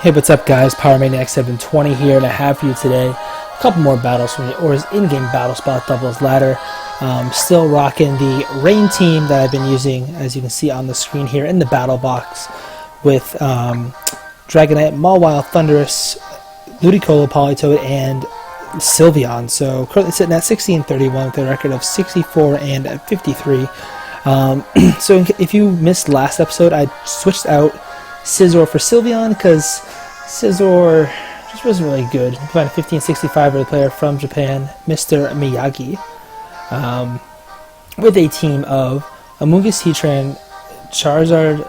Hey, what's up guys? Power Maniac 720 here, and I have for you today a couple more battles from the ORAS in-game battle spot doubles ladder. Still rocking the rain team that I've been using, as you can see on the screen here in the battle box, with Dragonite, Mawile, Thundurus, Ludicolo, Politoed, and Sylveon. So currently sitting at 60 and 31 with a record of 64 and 53. So if you missed last episode, I switched out Scizor for Sylveon because Scizor just wasn't really good. You can find a 1565 player from Japan, Mr. Miyagi, with a team of Amoonguss, Heatran, Charizard,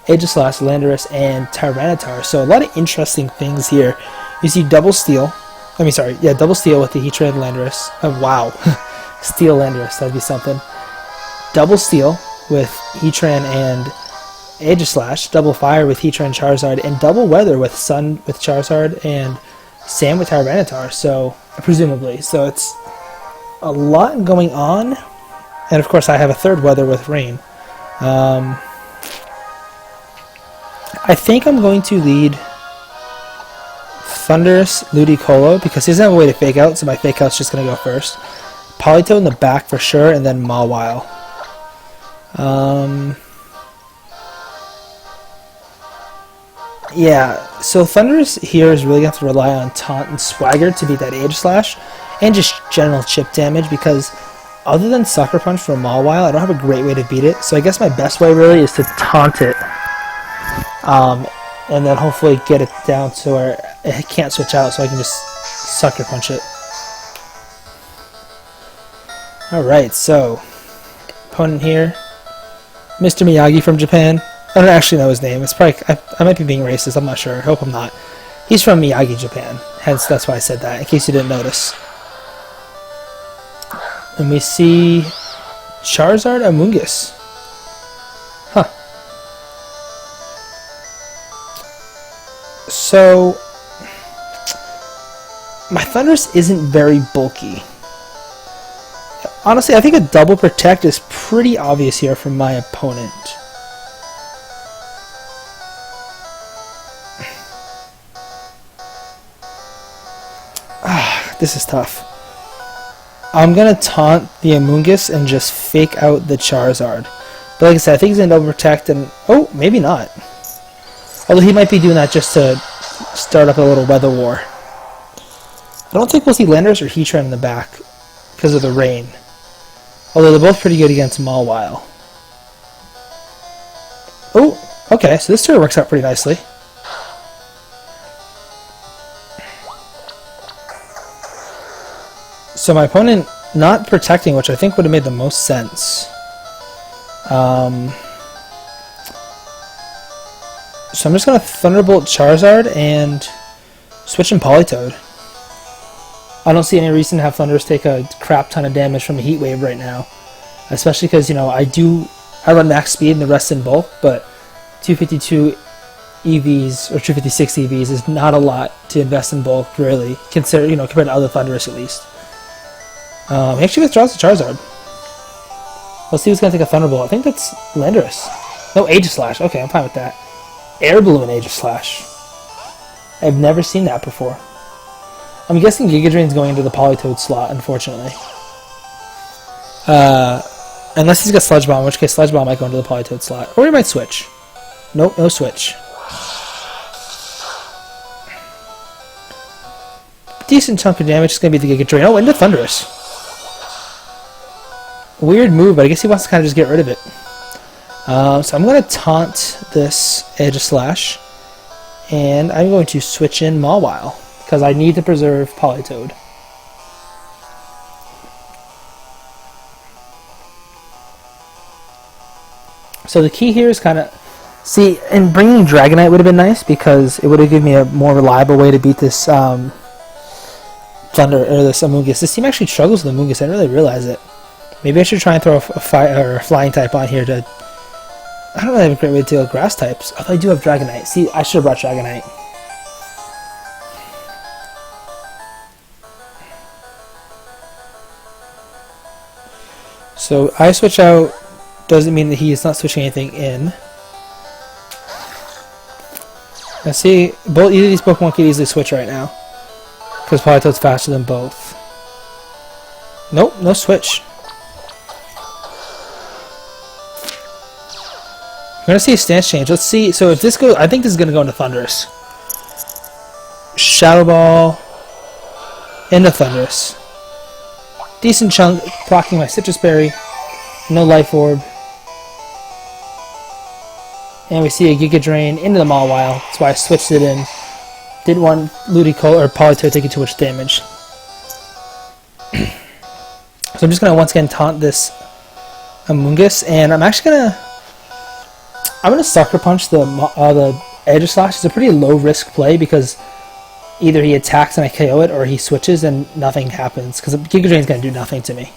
Aegislash, Landorus, and Tyranitar. So a lot of interesting things here. You see double steel. Double steel with the Heatran Landorus. Wow. Steel Landorus, that'd be something. Double steel with Heatran and Aegislash, double fire with Heatran Charizard, and double weather with Sun with Charizard and Sand with Tyranitar, so presumably. So it's a lot going on, and of course I have a third weather with rain. I think I'm going to lead Thundurus, Ludicolo, because he doesn't have a way to fake out, so my fake out's just going to go first. Politoed in the back for sure, and then Mawile. Yeah, so Thundurus here is really going to have to rely on Taunt and Swagger to beat that Aegislash, and just general chip damage, because other than Sucker Punch for Mawile, I don't have a great way to beat it. So I guess my best way really is to taunt it, and then hopefully get it down to where it can't switch out, so I can just Sucker Punch it. Alright, so opponent here, Mr. Miyagi from Japan. I don't actually know his name. It's probably I might be being racist. I'm not sure. I hope I'm not. He's from Miyagi, Japan. Hence, that's why I said that, in case you didn't notice. And we see Charizard, Amoonguss. Huh. So my Thundurus isn't very bulky. Honestly, I think a double protect is pretty obvious here from my opponent. This is tough. I'm going to taunt the Amoonguss and just fake out the Charizard. But like I said, I think he's going to double protect and... Oh, maybe not. Although he might be doing that just to start up a little weather war. I don't think we'll see Landorus or Heatran in the back because of the rain. Although they're both pretty good against Mawile. Oh, okay, so this turn works out pretty nicely. So my opponent not protecting, which I think would have made the most sense. So I'm just going to Thunderbolt Charizard and switch in Politoed. I don't see any reason to have Thundurus take a crap ton of damage from a Heat Wave right now. Especially because, you know, I run max speed and the rest in bulk, but 252 EVs or 256 EVs is not a lot to invest in bulk, really, compared to other Thundurus at least. He actually withdraws the Charizard. Let's see who's going to take a Thunderbolt. I think that's Landorus. No, Aegislash. Okay, I'm fine with that. Air Balloon Aegislash. I've never seen that before. I'm guessing Giga Drain's going into the Politoed slot, unfortunately. Unless he's got Sludge Bomb, in which case Sludge Bomb might go into the Politoed slot. Or he might switch. Nope, no switch. Decent chunk of damage is going to be the Giga Drain. Oh, into Thundurus. Weird move, but I guess he wants to kind of just get rid of it. So I'm going to taunt this Aegislash, and I'm going to switch in Mawile, because I need to preserve Politoed. So the key here is kind of... See, and bringing Dragonite would have been nice, because it would have given me a more reliable way to beat this this Amoonguss. This team actually struggles with Amoonguss. I didn't really realize it. Maybe I should try and throw a fire or a flying type on here to... I don't really have a great way to deal with grass types. Although I do have Dragonite. See, I should have brought Dragonite. So I switch out doesn't mean that he is not switching anything in. I see both either of these Pokemon could easily switch right now. Because Politoed's faster than both. Nope, no switch. We're gonna see a stance change. Let's see. So if this goes, I think this is gonna go into Thundurus. Shadow Ball into Thundurus. Decent chunk blocking my Citrus Berry. No Life Orb. And we see a Giga Drain into the Mawile. That's why I switched it in. Didn't want Ludicolo or Politoed taking too much damage. So I'm just gonna once again taunt this Amoonguss, and I'm actually gonna Sucker Punch the Edge Slash. It's a pretty low risk play because either he attacks and I KO it, or he switches and nothing happens because Giga Drain's gonna do nothing to me.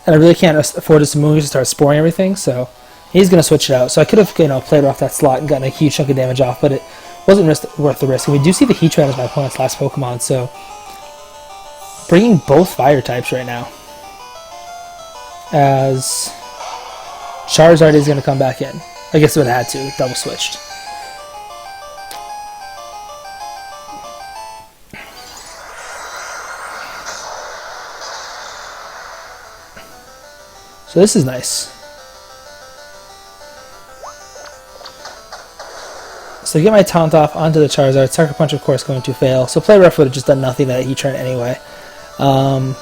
And I really can't afford this Amoonguss to start sporing everything, so he's going to switch it out. So I could have, played off that slot and gotten a huge chunk of damage off, but it wasn't worth the risk. And we do see the Heatran as my opponent's last Pokemon, so bringing both fire types right now. As Charizard is going to come back in. I guess it would have had to, double switched. So this is nice. So I get my taunt off onto the Charizard. Sucker Punch, of course, going to fail. So Play Rough would have just done nothing to that Heatran anyway. So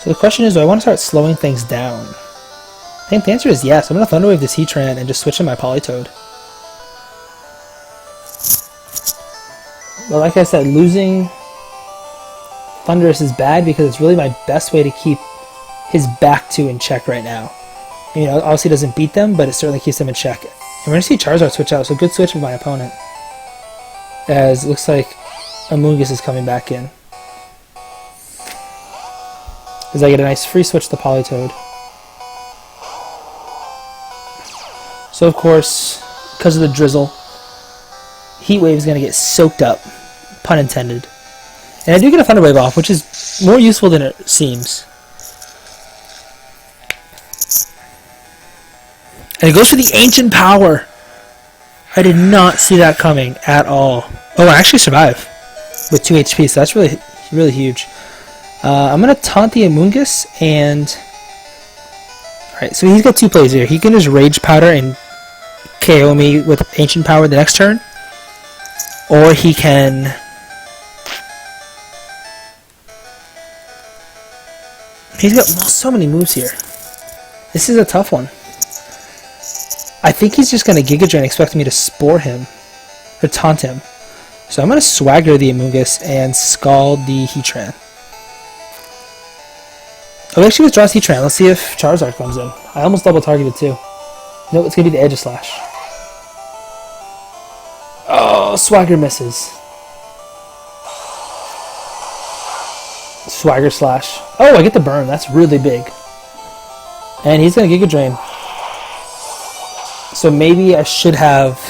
the question is, do I want to start slowing things down? I think the answer is yes. I'm going to Thunder Wave this Heatran and just switch in my Politoed. But like I said, losing Thundurus is bad because it's really my best way to keep his back two in check right now. Obviously doesn't beat them, but it certainly keeps them in check. And we're going to see Charizard switch out, so good switch with my opponent. As it looks like Amoonguss is coming back in. As I get a nice free switch to Politoed. So of course, because of the drizzle, Heat Wave is going to get soaked up. Pun intended. And I do get a Thunder Wave off, which is more useful than it seems. And it goes for the Ancient Power. I did not see that coming at all. Oh, I actually survive with 2 HP, so that's really, really huge. I'm going to taunt the Amoonguss, and... Alright, so he's got two plays here. He can just Rage Powder and KO me with Ancient Power the next turn. Or he can... He's got so many moves here. This is a tough one. I think he's just going to Giga Drain expecting me to Spore him. Or taunt him. So I'm going to Swagger the Amoonguss and Scald the Heatran. Oh, he actually withdraws Heatran. Let's see if Charizard comes in. I almost double targeted too. No, it's going to be the Edge Slash. Oh, Swagger misses. Swagger Slash. Oh, I get the burn. That's really big. And he's going to Giga Drain. So maybe I should have...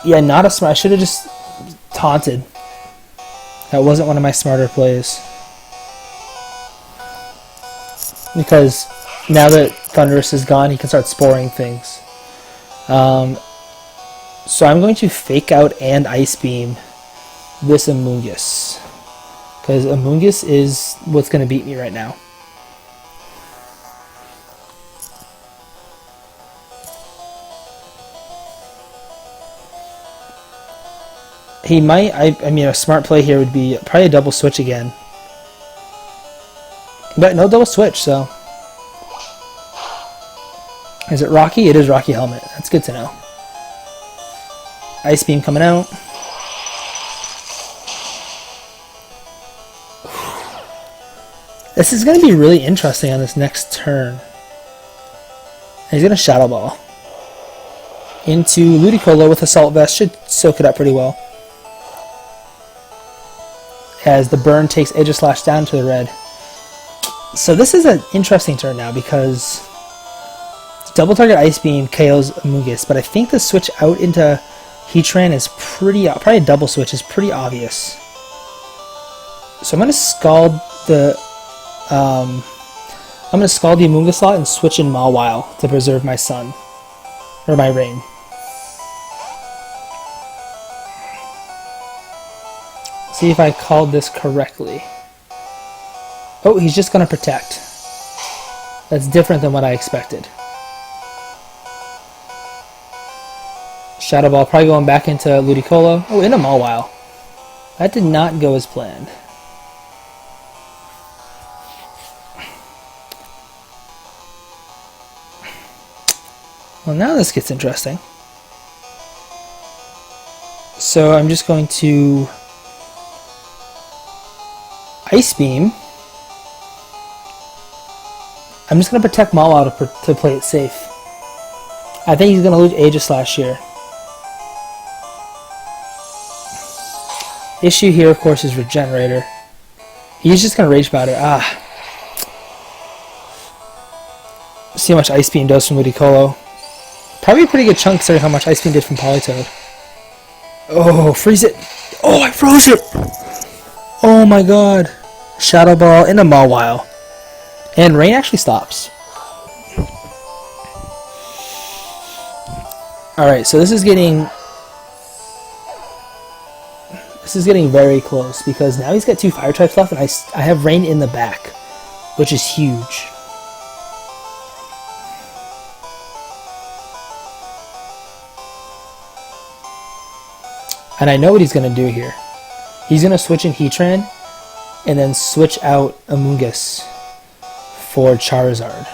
Yeah, not a smart... I should have just taunted. That wasn't one of my smarter plays. Because now that Thundurus is gone, he can start sporing things. So I'm going to Fake Out and Ice Beam this Amoonguss. Because Amoonguss is what's going to beat me right now. He might, I mean, a smart play here would be probably a double switch again. But no double switch, so. Is it Rocky? It is Rocky Helmet. That's good to know. Ice Beam coming out. This is going to be really interesting on this next turn. He's going to Shadow Ball into Ludicolo with Assault Vest. Should soak it up pretty well. As the burn takes Aegislash down to the red. So this is an interesting turn now because double target Ice Beam KOs Amoonguss, but I think the switch out into Heatran is probably a double switch is pretty obvious. So I'm going to Scald the I'm going to Scald the Amoonguss slot and switch in Mawile to preserve my Sun. Or my Rain. See if I called this correctly. Oh, he's just going to Protect. That's different than what I expected. Shadow Ball probably going back into Ludicolo. Oh, in a Mawile. That did not go as planned. Well, now this gets interesting. So I'm just going to Ice Beam. I'm just going to protect Mawile to play it safe. I think he's going to lose Aegis last year. Issue here, of course, is Regenerator. He's just going to Rage Powder. See how much Ice Beam does from Ludicolo. Probably a pretty good chunk considering how much Ice Beam did from Politoed. Oh, freeze it! Oh, I froze it! Oh my god. Shadow Ball into Mawile. And Rain actually stops. Alright, so this is getting very close because now he's got 2 Fire types left and I have Rain in the back, which is huge. And I know what he's going to do here. He's going to switch in Heatran and then switch out Amoonguss for Charizard.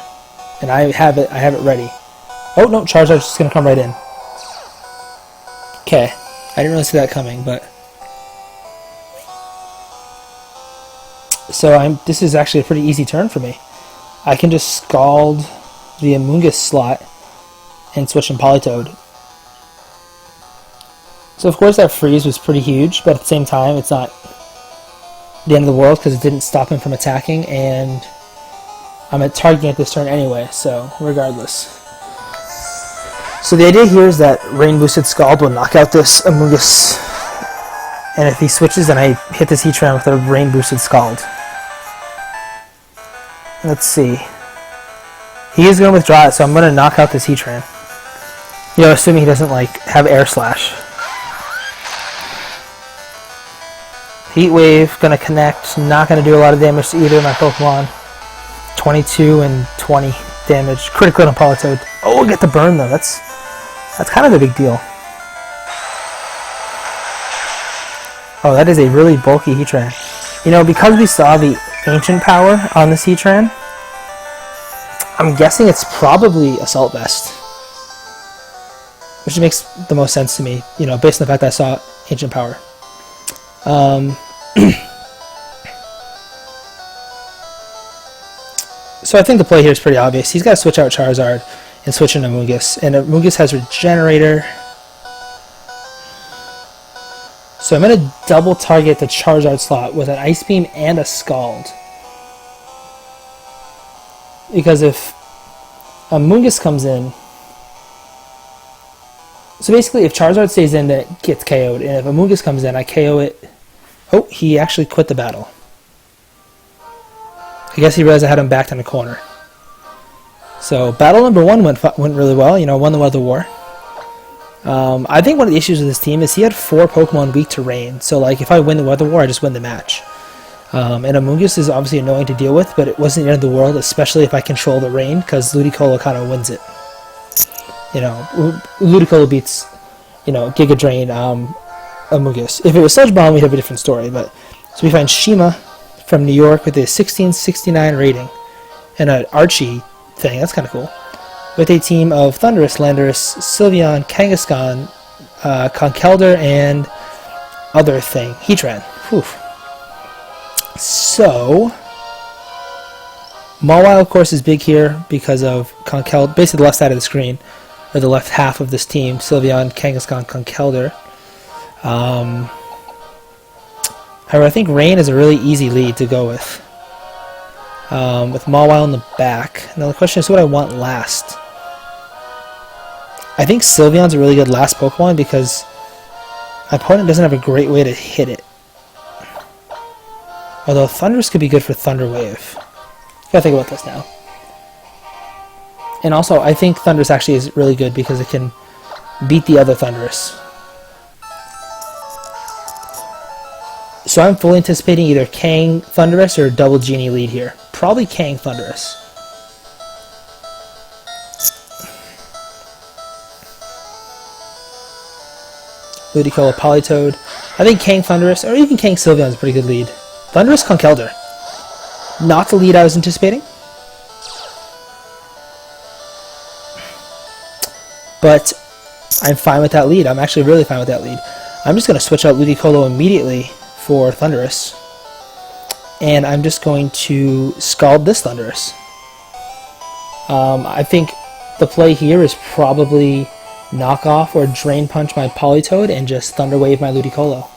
And I have it ready. Oh no, Charizard's just going to come right in. Okay. I didn't really see that coming, but so this is actually a pretty easy turn for me. I can just Scald the Amoonguss slot and switch in Politoed. So of course that freeze was pretty huge, but at the same time it's not the end of the world because it didn't stop him from attacking, and I'm at targeting at this turn anyway, so regardless. So the idea here is that Rain Boosted Scald will knock out this Amoonguss, and if he switches then I hit this Heatran with a Rain Boosted Scald. Let's see. He is going to withdraw it, so I'm going to knock out this Heatran. You know, assuming he doesn't like have Air Slash. Heat Wave, gonna connect, not gonna do a lot of damage to either of my Pokemon. 22 and 20 damage. Critical on Politoed. Oh, get the burn though, that's kind of a big deal. Oh, that is a really bulky Heatran. You know, because we saw the Ancient Power on this Heatran, I'm guessing it's probably Assault Vest. Which makes the most sense to me, you know, based on the fact that I saw Ancient Power. So I think the play here is pretty obvious. He's got to switch out Charizard and switch in Amoonguss. And Amoonguss has Regenerator. So I'm going to double target the Charizard slot with an Ice Beam and a Scald. Because if Amoonguss comes in... So basically if Charizard stays in, then it gets KO'd. And if Amoonguss comes in, I KO it. Oh, he actually quit the battle. I guess he realized I had him backed in a corner. So battle number 1 went really well. You know, won the Weather War. I think one of the issues with this team is he had 4 Pokemon weak to Rain. So like if I win the Weather War, I just win the match. And Amoonguss is obviously annoying to deal with, but it wasn't the end of the world, especially if I control the Rain, because Ludicolo kind of wins it. You know, Ludicolo beats, you know, Giga Drain, Amoonguss. If it was Sludge Bomb, we'd have a different story. But so we find Shima from New York with a 1669 rating and an Archie thing. That's kind of cool. With a team of Thundurus, Landorus, Sylveon, Kangaskhan, Conkeldurr, and other thing. Heatran. Whew. So Mawile, of course, is big here because of Conkeldurr, basically the left side of the screen, or the left half of this team. Sylveon, Kangaskhan, Conkeldurr. However, I think Rain is a really easy lead to go with Mawile in the back. Now the question is what I want last. I think Sylveon's a really good last Pokemon because my opponent doesn't have a great way to hit it. Although Thundurus could be good for Thunder Wave. Gotta think about this now. And also, I think Thundurus actually is really good because it can beat the other Thundurus. So I'm fully anticipating either Kang Thundurus or double Genie lead here. Probably Kang Thundurus. Ludicolo, Politoed. I think Kang Thundurus, or even Kang Sylveon is a pretty good lead. Thundurus, Conkeldurr. Not the lead I was anticipating. But I'm fine with that lead. I'm actually really fine with that lead. I'm just going to switch out Ludicolo immediately for Thundurus. And I'm just going to Scald this Thundurus. I think the play here is probably knock off or Drain Punch my Politoed and just Thunder Wave my Ludicolo.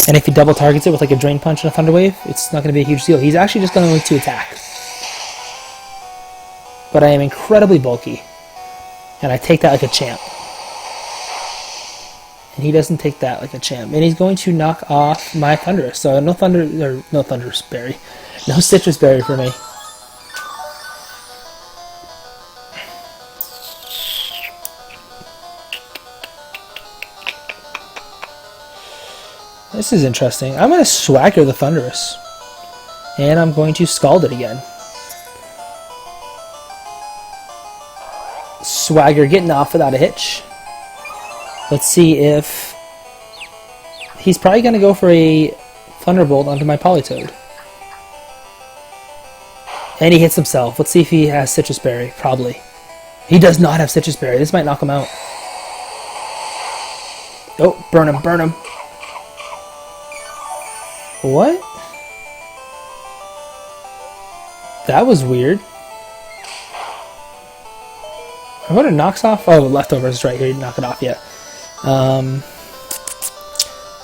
And if he double targets it with like a Drain Punch and a Thunder Wave, it's not going to be a huge deal. He's actually just going to attack. But I am incredibly bulky. And I take that like a champ. And he doesn't take that like a champ. And he's going to knock off my Thundurus. So no Thundurus Berry. No Citrus Berry for me. This is interesting. I'm going to Swagger the Thundurus. And I'm going to Scald it again. Swagger getting off without a hitch. Let's see if... He's probably going to go for a Thunderbolt onto my Politoed. And he hits himself. Let's see if he has Citrus Berry. Probably. He does not have Citrus Berry. This might knock him out. Oh, burn him, burn him. What? That was weird. I wonder knocks off. Oh, leftovers right here. Knock it off yet.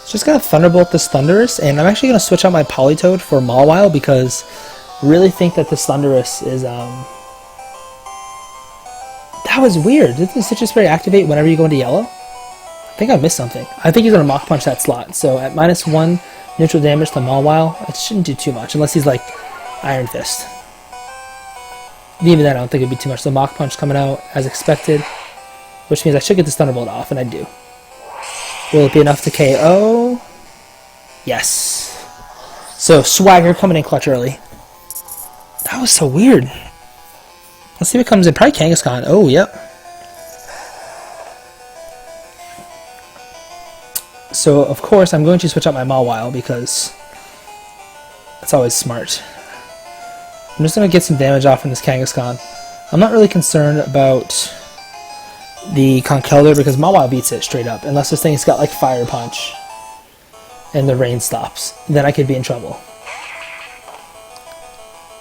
Just gonna Thunderbolt this Thundurus, and I'm actually gonna switch out my Politoed for Mawile because I really think that this Thundurus is That was weird. Didn't the Citrus Berry activate whenever you go into yellow? I think I missed something. I think he's gonna Mach Punch that slot. So at -1 neutral damage to Mawile, it shouldn't do too much unless he's like Iron Fist. Even then, I don't think it'd be too much. The Mach Punch coming out as expected, which means I should get this Thunderbolt off, and I do. Will it be enough to KO? Yes. So Swagger coming in clutch early. That was so weird. Let's see what comes in. Probably Kangaskhan. Oh, yep. So, of course, I'm going to switch out my Mawile because it's always smart. I'm just going to get some damage off in this Kangaskhan. I'm not really concerned about the Conkeldurr because Mawile beats it straight up. Unless this thing's got like Fire Punch and the rain stops. Then I could be in trouble.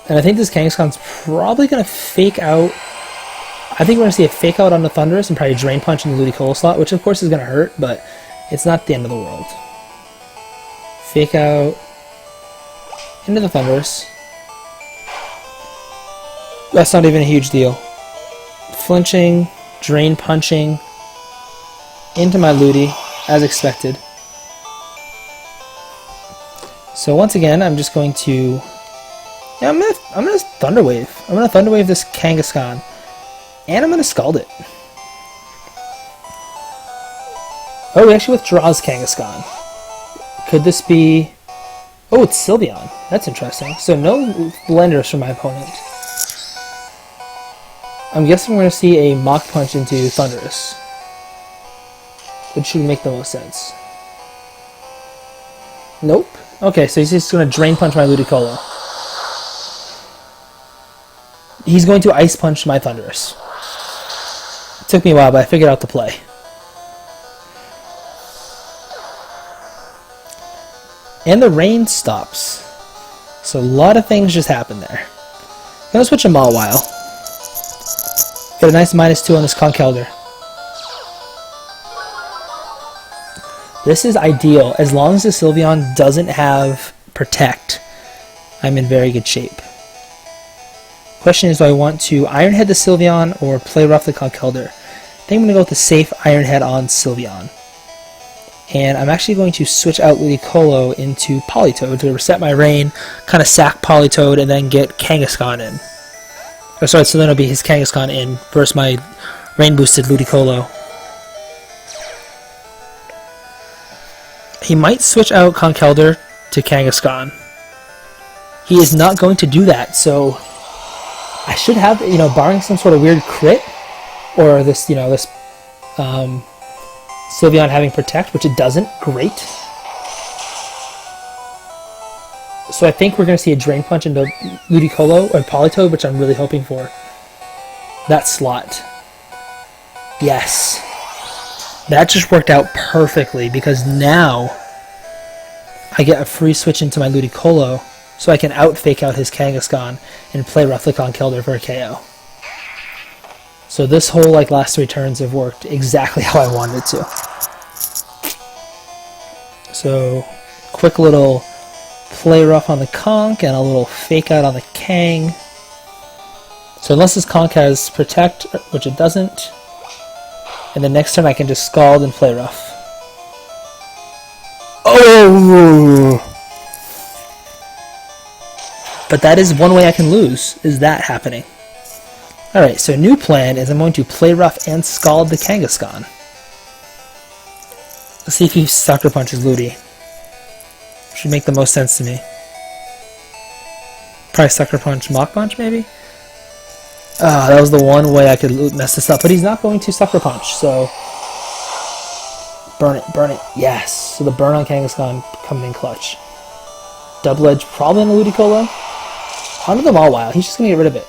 And I think this Kangaskhan's probably going to fake out. I think we're going to see a fake out on the Thundurus and probably Drain Punch in the Ludicolo slot, which of course is going to hurt, but it's not the end of the world. Fake out into the Thundurus. That's not even a huge deal. Flinching, Drain Punching into my Ludi, as expected. So once again, I'm just going to... Yeah, I'm gonna Thunder Wave. I'm gonna Thunder Wave this Kangaskhan, and I'm gonna Scald it. Oh, he actually withdraws Kangaskhan. Could this be... Oh, it's Sylveon. That's interesting. So no Blenders from my opponent. I'm guessing we're going to see a Mach Punch into Thundurus, which should make the most sense. Nope. Okay, so he's just going to Drain Punch my Ludicolo. He's going to Ice Punch my Thundurus. It took me a while, but I figured out the play. And the rain stops. So a lot of things just happened there. I'm going to switch a Mawile. Get a nice -2 on this Conkeldurr. This is ideal. As long as the Sylveon doesn't have Protect, I'm in very good shape. Question is, do I want to Iron Head the Sylveon or play rough the Conkeldurr? I think I'm going to go with the safe Iron Head on Sylveon. And I'm actually going to switch out Ludicolo into Politoed to reset my rain, kind of sack Politoed, and then get Kangaskhan in. Oh, sorry, so then it'll be his Kangaskhan in versus my rain boosted Ludicolo. He might switch out Conkeldurr to Kangaskhan. He is not going to do that, so I should have, you know, barring some sort of weird crit, or this, you know, this Sylveon having Protect, which it doesn't. Great. So I think we're going to see a Drain Punch into Ludicolo or Politoed, which I'm really hoping for. That slot. Yes. That just worked out perfectly, because now I get a free switch into my Ludicolo, so I can fake out his Kangaskhan and play roughly Conkeldurr for a KO. So this whole last 3 turns have worked exactly how I wanted it to. So quick little play rough on the Conk and a little fake out on the Kang. So unless this Conk has Protect, which it doesn't, and the next turn I can just Scald and play rough. Oh! But that is one way I can lose, is that happening. Alright, so new plan is I'm going to play rough and Scald the Kangaskhan. Let's see if he Sucker Punches Ludi. Should make the most sense to me. Probably Sucker Punch, Mach Punch maybe? Ah, that was the one way I could mess this up, but he's not going to Sucker Punch, so... Burn it, yes! So the burn on Kangaskhan coming in clutch. Double Edge probably on the Ludicolo. Onto the Mawile, he's just going to get rid of it.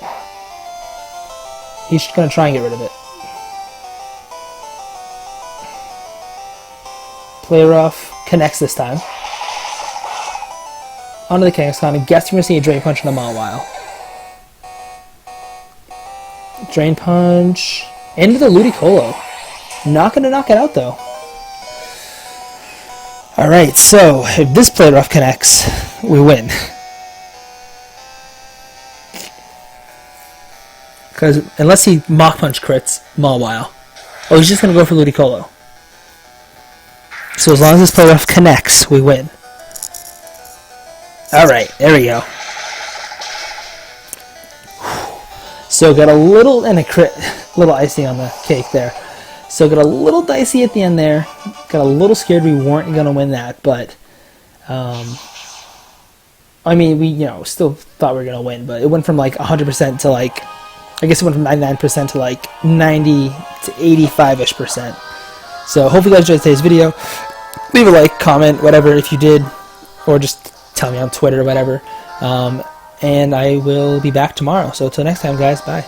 He's going to try and get rid of it. Play rough. Connects this time. Onto the Kangaskhan. I guess we're going to see a Drain Punch on the Mawile. Drain Punch. Into the Ludicolo. Not going to knock it out, though. Alright, so if this play rough connects, we win. Because unless he Mach Punch crits Mawile. Oh, he's just going to go for Ludicolo. So as long as this play rough connects, we win. Alright, there we go. So got a little, and a crit, little icing on the cake there. So got a little dicey at the end there. Got a little scared we weren't going to win that, but... I mean, we, still thought we were going to win, but it went from 100% to I guess it went from 99% to 90 to 85-ish%. So hopefully you guys enjoyed today's video. Leave a like, comment, whatever if you did, or just tell me on Twitter or whatever. And I will be back tomorrow. So until next time, guys, bye.